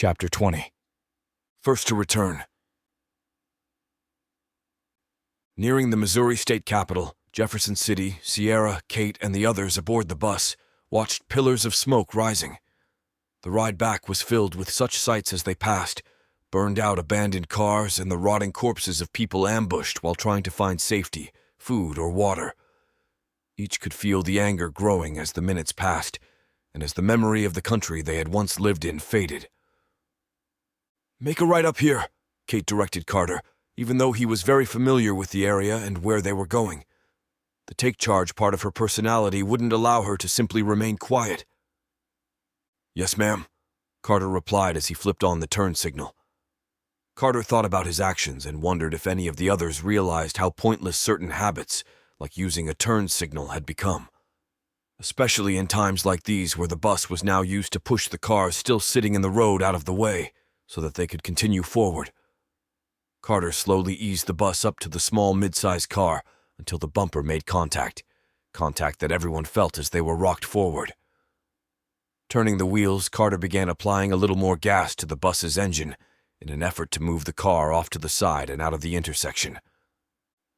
Chapter 20. First to return. Nearing the Missouri state capital, Jefferson City, Sierra, Kate, and the others aboard the bus watched pillars of smoke rising. The ride back was filled with such sights as they passed: burned-out abandoned cars and the rotting corpses of people ambushed while trying to find safety, food, or water. Each could feel the anger growing as the minutes passed, and as the memory of the country they had once lived in faded. "Make a right up here," Kate directed Carter, even though he was very familiar with the area and where they were going. The take-charge part of her personality wouldn't allow her to simply remain quiet. "Yes, ma'am," Carter replied as he flipped on the turn signal. Carter thought about his actions and wondered if any of the others realized how pointless certain habits, like using a turn signal, had become. Especially in times like these where the bus was now used to push the cars still sitting in the road out of the way, so that they could continue forward. Carter slowly eased the bus up to the small mid-sized car until the bumper made contact that everyone felt as they were rocked forward. Turning the wheels, Carter began applying a little more gas to the bus's engine in an effort to move the car off to the side and out of the intersection.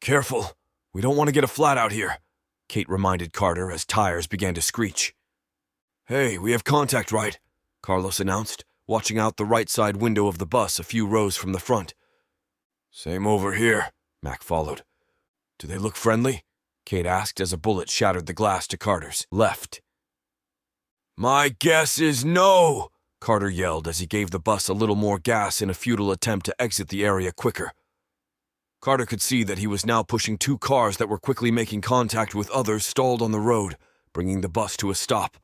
"Careful, we don't want to get a flat out here," Kate reminded Carter as tires began to screech. "Hey, we have contact right," Carlos announced, watching out the right side window of the bus a few rows from the front. "Same over here," Mac followed. "Do they look friendly?" Kate asked as a bullet shattered the glass to Carter's left. "My guess is no," Carter yelled as he gave the bus a little more gas in a futile attempt to exit the area quicker. Carter could see that he was now pushing two cars that were quickly making contact with others stalled on the road, bringing the bus to a stop.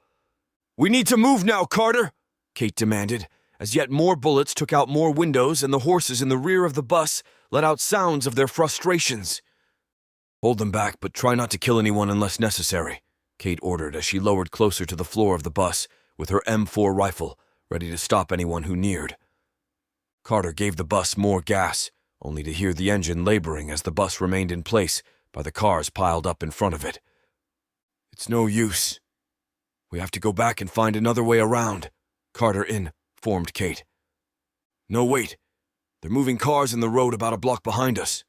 "We need to move now, Carter," Kate demanded, as yet more bullets took out more windows and the horses in the rear of the bus let out sounds of their frustrations. "Hold them back, but try not to kill anyone unless necessary," Kate ordered as she lowered closer to the floor of the bus with her M4 rifle, ready to stop anyone who neared. Carter gave the bus more gas, only to hear the engine laboring as the bus remained in place by the cars piled up in front of it. "It's no use. We have to go back and find another way around," Carter informed Kate. "No, wait. They're moving cars in the road about a block behind us."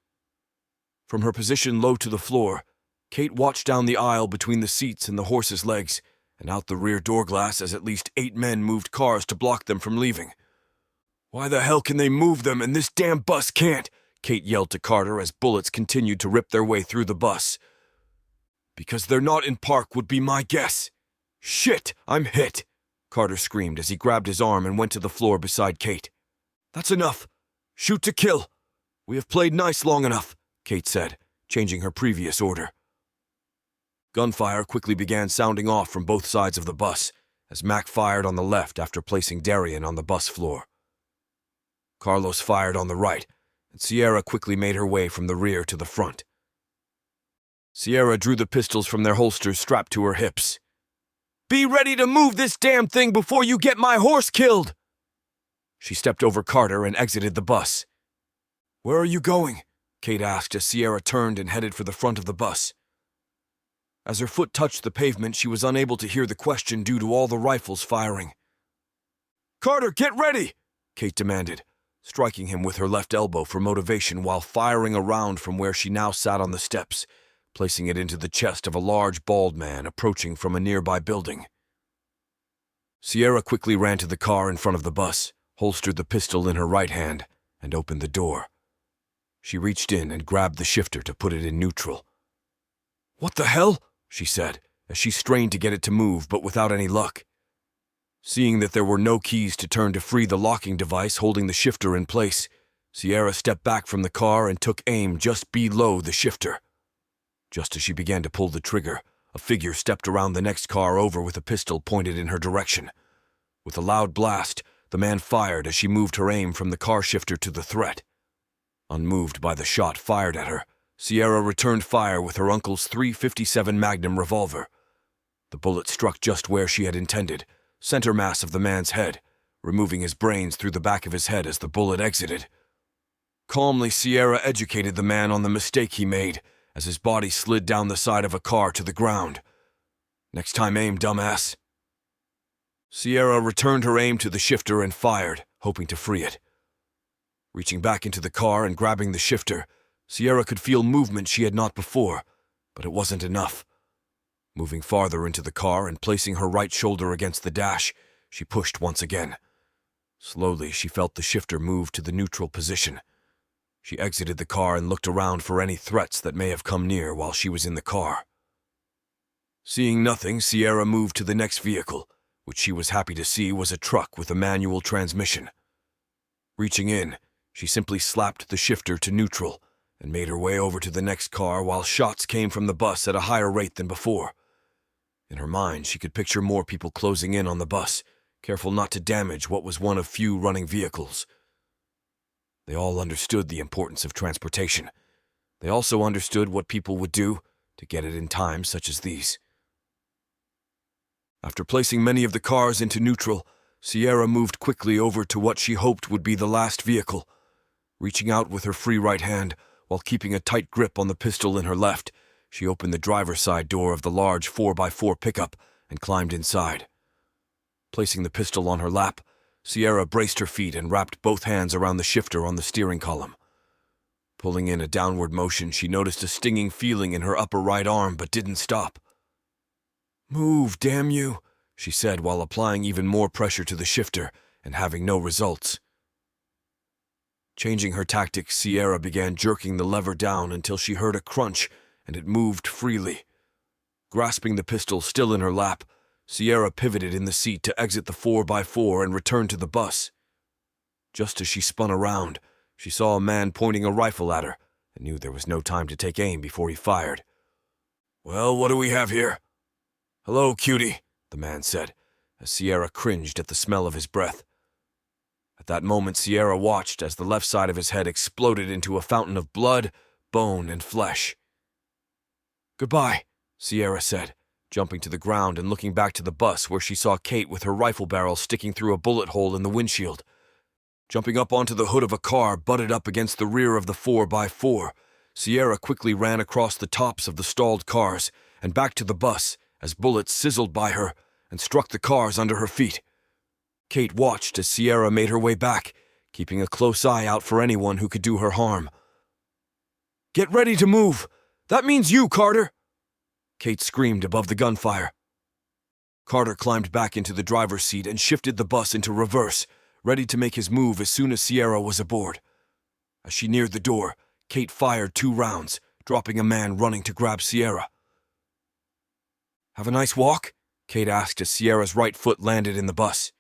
From her position low to the floor, Kate watched down the aisle between the seats and the horses' legs and out the rear door glass as at least 8 men moved cars to block them from leaving. "Why the hell can they move them and this damn bus can't?" Kate yelled to Carter as bullets continued to rip their way through the bus. "Because they're not in park would be my guess." "Shit, I'm hit," Carter screamed as he grabbed his arm and went to the floor beside Kate. "That's enough. Shoot to kill. We have played nice long enough," Kate said, changing her previous order. Gunfire quickly began sounding off from both sides of the bus as Mac fired on the left after placing Darian on the bus floor. Carlos fired on the right, and Sierra quickly made her way from the rear to the front. Sierra drew the pistols from their holsters strapped to her hips. "Be ready to move this damn thing before you get my horse killed!" She stepped over Carter and exited the bus. "Where are you going?" Kate asked as Sierra turned and headed for the front of the bus. As her foot touched the pavement, she was unable to hear the question due to all the rifles firing. "Carter, get ready!" Kate demanded, striking him with her left elbow for motivation while firing a round from where she now sat on the steps, placing it into the chest of a large, bald man approaching from a nearby building. Sierra quickly ran to the car in front of the bus, holstered the pistol in her right hand, and opened the door. She reached in and grabbed the shifter to put it in neutral. "What the hell?" she said, as she strained to get it to move, but without any luck. Seeing that there were no keys to turn to free the locking device holding the shifter in place, Sierra stepped back from the car and took aim just below the shifter. Just as she began to pull the trigger, a figure stepped around the next car over with a pistol pointed in her direction. With a loud blast, the man fired as she moved her aim from the car shifter to the threat. Unmoved by the shot fired at her, Sierra returned fire with her uncle's .357 Magnum revolver. The bullet struck just where she had intended, center mass of the man's head, removing his brains through the back of his head as the bullet exited. Calmly, Sierra educated the man on the mistake he made as his body slid down the side of a car to the ground. "Next time aim, dumbass." Sierra returned her aim to the shifter and fired, hoping to free it. Reaching back into the car and grabbing the shifter, Sierra could feel movement she had not before, but it wasn't enough. Moving farther into the car and placing her right shoulder against the dash, she pushed once again. Slowly, she felt the shifter move to the neutral position. She exited the car and looked around for any threats that may have come near while she was in the car. Seeing nothing, Sierra moved to the next vehicle, which she was happy to see was a truck with a manual transmission. Reaching in, she simply slapped the shifter to neutral and made her way over to the next car while shots came from the bus at a higher rate than before. In her mind, she could picture more people closing in on the bus, careful not to damage what was one of few running vehicles. They all understood the importance of transportation. They also understood what people would do to get it in times such as these. After placing many of the cars into neutral, Sierra moved quickly over to what she hoped would be the last vehicle. Reaching out with her free right hand, while keeping a tight grip on the pistol in her left, she opened the driver's side door of the large 4x4 pickup and climbed inside. Placing the pistol on her lap, Sierra braced her feet and wrapped both hands around the shifter on the steering column. Pulling in a downward motion, she noticed a stinging feeling in her upper right arm but didn't stop. "Move, damn you," she said while applying even more pressure to the shifter and having no results. Changing her tactics, Sierra began jerking the lever down until she heard a crunch and it moved freely. Grasping the pistol still in her lap, Sierra pivoted in the seat to exit the 4x4 and return to the bus. Just as she spun around, she saw a man pointing a rifle at her and knew there was no time to take aim before he fired. "Well, what do we have here?" "Hello, cutie," the man said, as Sierra cringed at the smell of his breath. At that moment, Sierra watched as the left side of his head exploded into a fountain of blood, bone, and flesh. "Goodbye," Sierra said, jumping to the ground and looking back to the bus where she saw Kate with her rifle barrel sticking through a bullet hole in the windshield. Jumping up onto the hood of a car butted up against the rear of the 4x4, Sierra quickly ran across the tops of the stalled cars and back to the bus as bullets sizzled by her and struck the cars under her feet. Kate watched as Sierra made her way back, keeping a close eye out for anyone who could do her harm. "Get ready to move! That means you, Carter!" Kate screamed above the gunfire. Carter climbed back into the driver's seat and shifted the bus into reverse, ready to make his move as soon as Sierra was aboard. As she neared the door, Kate fired 2 rounds, dropping a man running to grab Sierra. "Have a nice walk?" Kate asked as Sierra's right foot landed in the bus.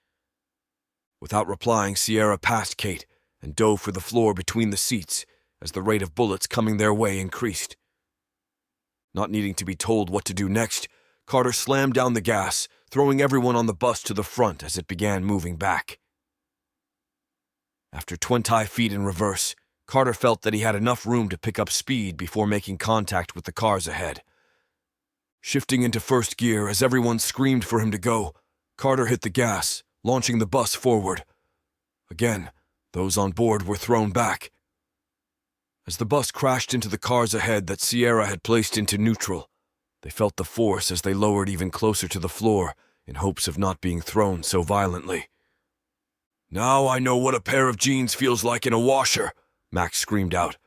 Without replying, Sierra passed Kate and dove for the floor between the seats as the rate of bullets coming their way increased. Not needing to be told what to do next, Carter slammed down the gas, throwing everyone on the bus to the front as it began moving back. After 20 feet in reverse, Carter felt that he had enough room to pick up speed before making contact with the cars ahead. Shifting into first gear as everyone screamed for him to go, Carter hit the gas, launching the bus forward. Again, those on board were thrown back. As the bus crashed into the cars ahead that Sierra had placed into neutral, they felt the force as they lowered even closer to the floor in hopes of not being thrown so violently. "Now I know what a pair of jeans feels like in a washer," Max screamed out.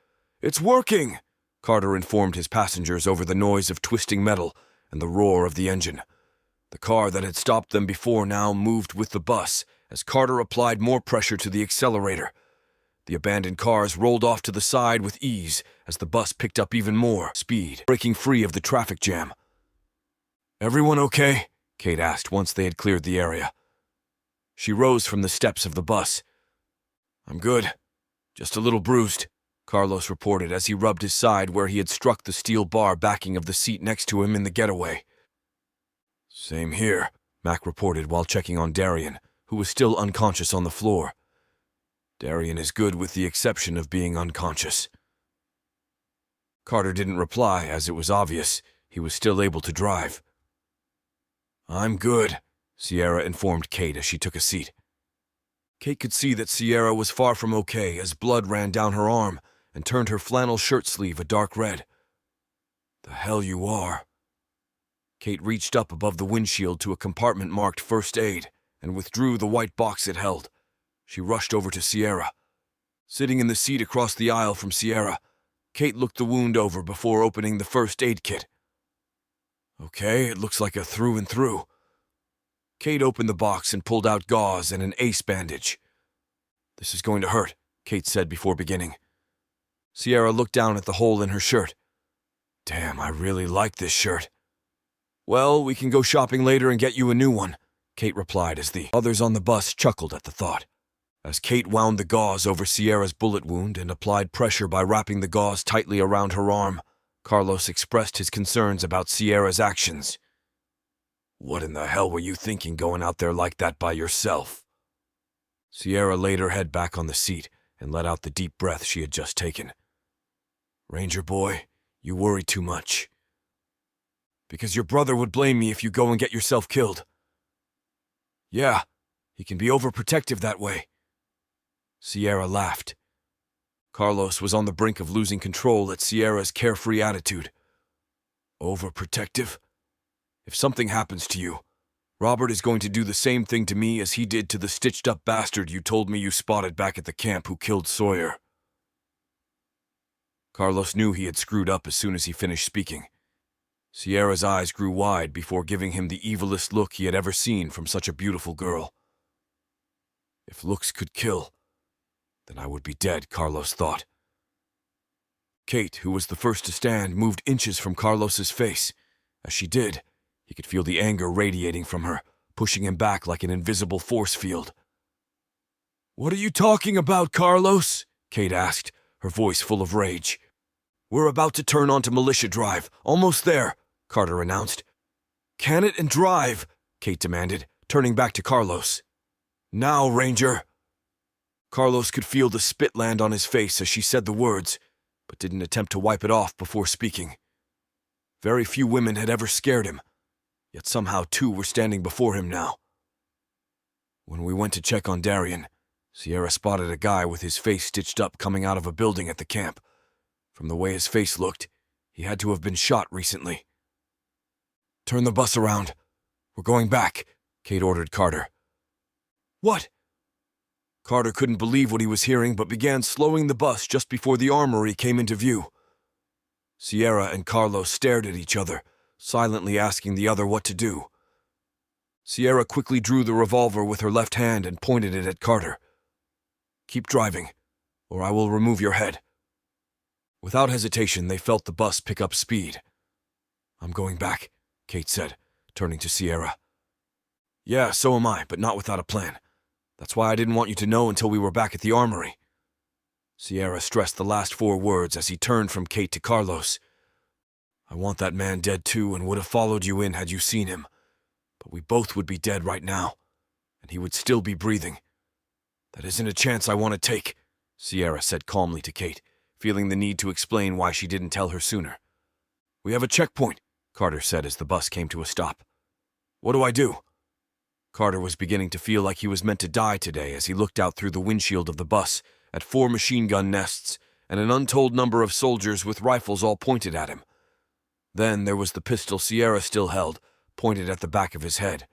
"It's working!" Carter informed his passengers over the noise of twisting metal and the roar of the engine. The car that had stopped them before now moved with the bus as Carter applied more pressure to the accelerator. The abandoned cars rolled off to the side with ease as the bus picked up even more speed, breaking free of the traffic jam. "Everyone okay?" Kate asked once they had cleared the area. She rose from the steps of the bus. "I'm good. Just a little bruised," Carlos reported as he rubbed his side where he had struck the steel bar backing of the seat next to him in the getaway. "Same here," Mac reported while checking on Darian, who was still unconscious on the floor. Darian is good with the exception of being unconscious. Carter didn't reply as it was obvious he was still able to drive. "I'm good," Sierra informed Kate as she took a seat. Kate could see that Sierra was far from okay as blood ran down her arm and turned her flannel shirt sleeve a dark red. "The hell you are." Kate reached up above the windshield to a compartment marked First Aid and withdrew the white box it held. She rushed over to Sierra. Sitting in the seat across the aisle from Sierra, Kate looked the wound over before opening the first aid kit. Okay, it looks like a through and through. Kate opened the box and pulled out gauze and an ace bandage. This is going to hurt, Kate said before beginning. Sierra looked down at the hole in her shirt. Damn, I really like this shirt. Well, we can go shopping later and get you a new one, Kate replied as the others on the bus chuckled at the thought. As Kate wound the gauze over Sierra's bullet wound and applied pressure by wrapping the gauze tightly around her arm, Carlos expressed his concerns about Sierra's actions. What in the hell were you thinking going out there like that by yourself? Sierra laid her head back on the seat and let out the deep breath she had just taken. Ranger boy, you worry too much. Because your brother would blame me if you go and get yourself killed. Yeah, he can be overprotective that way. Sierra laughed. Carlos was on the brink of losing control at Sierra's carefree attitude. Overprotective? If something happens to you, Robert is going to do the same thing to me as he did to the stitched-up bastard you told me you spotted back at the camp who killed Sawyer. Carlos knew he had screwed up as soon as he finished speaking. Sierra's eyes grew wide before giving him the evilest look he had ever seen from such a beautiful girl. If looks could kill, then I would be dead, Carlos thought. Kate, who was the first to stand, moved inches from Carlos's face. As she did, he could feel the anger radiating from her, pushing him back like an invisible force field. What are you talking about, Carlos? Kate asked, her voice full of rage. We're about to turn onto Militia Drive. Almost there, Carter announced. Can it and drive, Kate demanded, turning back to Carlos. Now, Ranger. Carlos could feel the spit land on his face as she said the words, but didn't attempt to wipe it off before speaking. Very few women had ever scared him, yet somehow two were standing before him now. When we went to check on Darian, Sierra spotted a guy with his face stitched up coming out of a building at the camp. From the way his face looked, he had to have been shot recently. Turn the bus around. We're going back, Kate ordered Carter. What? Carter couldn't believe what he was hearing but began slowing the bus just before the armory came into view. Sierra and Carlos stared at each other, silently asking the other what to do. Sierra quickly drew the revolver with her left hand and pointed it at Carter. Keep driving, or I will remove your head. Without hesitation, they felt the bus pick up speed. I'm going back, Kate said, turning to Sierra. Yeah, so am I, but not without a plan. That's why I didn't want you to know until we were back at the armory. Sierra stressed the last 4 words as he turned from Kate to Carlos. I want that man dead too and would have followed you in had you seen him. But we both would be dead right now, and he would still be breathing. That isn't a chance I want to take, Sierra said calmly to Kate, feeling the need to explain why she didn't tell her sooner. We have a checkpoint, Carter said as the bus came to a stop. What do I do? Carter was beginning to feel like he was meant to die today as he looked out through the windshield of the bus at 4 machine gun nests and an untold number of soldiers with rifles all pointed at him. Then there was the pistol Sierra still held, pointed at the back of his head.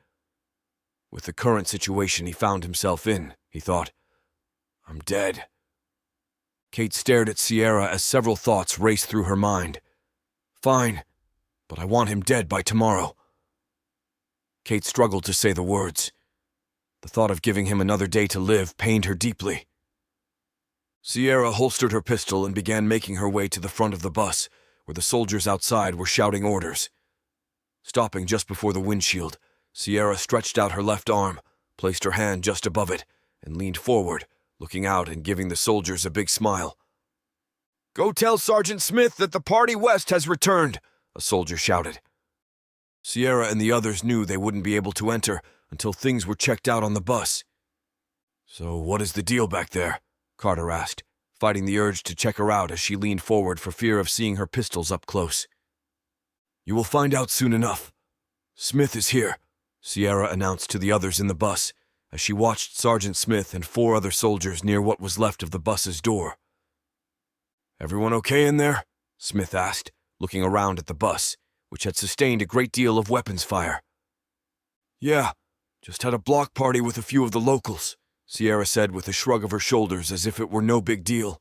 With the current situation he found himself in, he thought, I'm dead. Kate stared at Sierra as several thoughts raced through her mind. Fine, but I want him dead by tomorrow. Kate struggled to say the words. The thought of giving him another day to live pained her deeply. Sierra holstered her pistol and began making her way to the front of the bus, where the soldiers outside were shouting orders. Stopping just before the windshield, Sierra stretched out her left arm, placed her hand just above it, and leaned forward, looking out and giving the soldiers a big smile. Go tell Sergeant Smith that the Party West has returned, a soldier shouted. Sierra and the others knew they wouldn't be able to enter until things were checked out on the bus. So what is the deal back there? Carter asked, fighting the urge to check her out as she leaned forward for fear of seeing her pistols up close. You will find out soon enough. Smith is here, Sierra announced to the others in the bus as she watched Sergeant Smith and 4 other soldiers near what was left of the bus's door. Everyone okay in there? Smith asked, looking around at the bus, which had sustained a great deal of weapons fire. Yeah, just had a block party with a few of the locals, Sierra said with a shrug of her shoulders as if it were no big deal.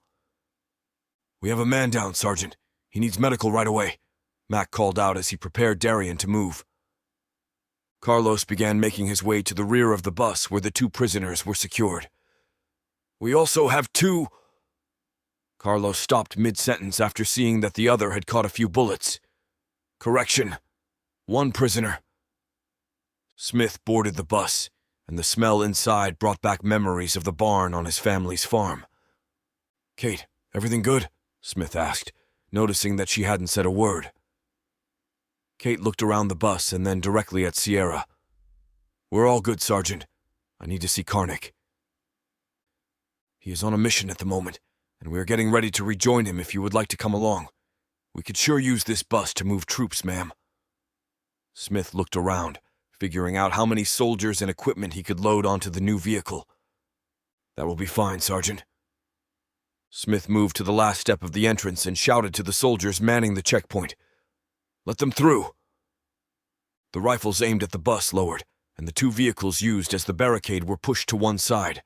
"We have a man down, Sergeant. He needs medical right away," Mac called out as he prepared Darian to move. Carlos began making his way to the rear of the bus where the 2 prisoners were secured. "We also have 2—" Carlos stopped mid-sentence after seeing that the other had caught a few bullets. "Correction. 1 prisoner." Smith boarded the bus, and the smell inside brought back memories of the barn on his family's farm. "Kate, everything good?" Smith asked, noticing that she hadn't said a word. Kate looked around the bus and then directly at Sierra. "We're all good, Sergeant. I need to see Karnik. He is on a mission at the moment, and we are getting ready to rejoin him if you would like to come along. We could sure use this bus to move troops, ma'am." Smith looked around, figuring out how many soldiers and equipment he could load onto the new vehicle. "That will be fine, Sergeant." Smith moved to the last step of the entrance and shouted to the soldiers manning the checkpoint. "Let them through." The rifles aimed at the bus lowered, and the 2 vehicles used as the barricade were pushed to one side.